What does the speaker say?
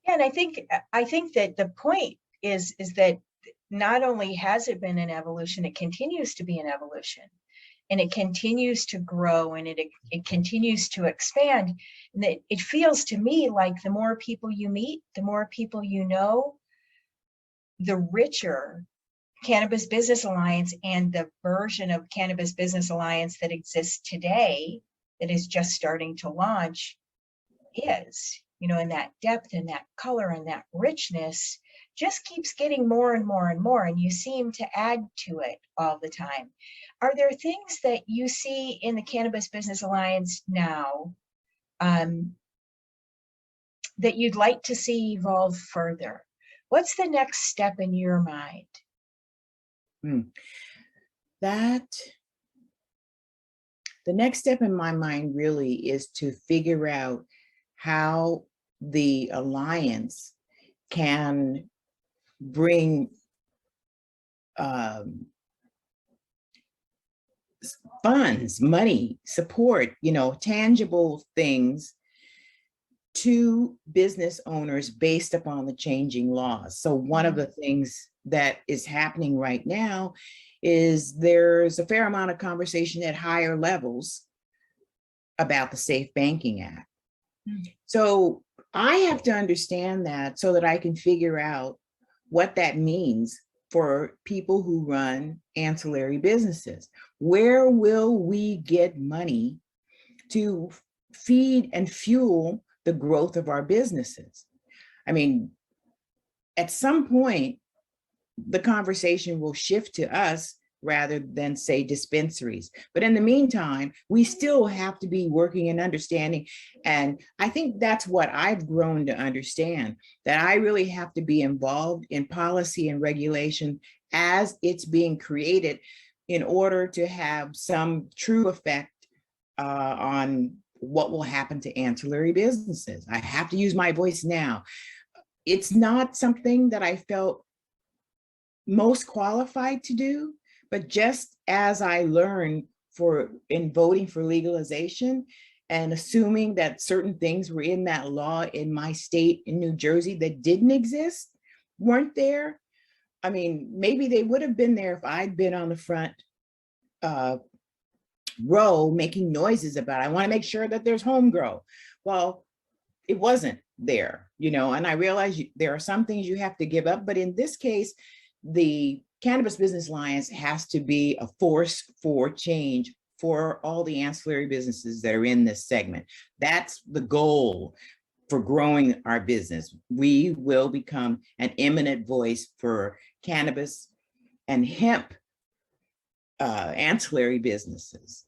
And I think that the point is that not only has it been an evolution, it continues to be an evolution, and it continues to grow, and it continues to expand. And it feels to me like the more people you meet, the more people you know, the richer Cannabis Business Alliance and the version of Cannabis Business Alliance that exists today, that is just starting to launch, is, and that depth and that color and that richness just keeps getting more and more and more, and you seem to add to it all the time. Are there things that you see in the Cannabis Business Alliance now that you'd like to see evolve further? What's the next step in your mind? The next step in my mind really is to figure out how the alliance can bring funds, money, support, tangible things to business owners based upon the changing laws. So one of the things that is happening right now is there's a fair amount of conversation at higher levels about the Safe Banking Act. So I have to understand that so that I can figure out what that means for people who run ancillary businesses. Where will we get money to feed and fuel the growth of our businesses? I mean, at some point, the conversation will shift to us rather than, say, dispensaries. But in the meantime, we still have to be working and understanding. And I think that's what I've grown to understand, that I really have to be involved in policy and regulation as it's being created in order to have some true effect on what will happen to ancillary businesses. I have to use my voice now. It's not something that I felt most qualified to do, but just as I learned in voting for legalization and assuming that certain things were in that law in my state in New Jersey that didn't exist, weren't there. I mean, maybe they would have been there if I'd been on the front row making noises about, I want to make sure that there's home grow. Well, it wasn't there, and I realize there are some things you have to give up, but in this case, the Cannabis Business Alliance has to be a force for change for all the ancillary businesses that are in this segment. That's the goal for growing our business. We will become an eminent voice for cannabis and hemp ancillary businesses.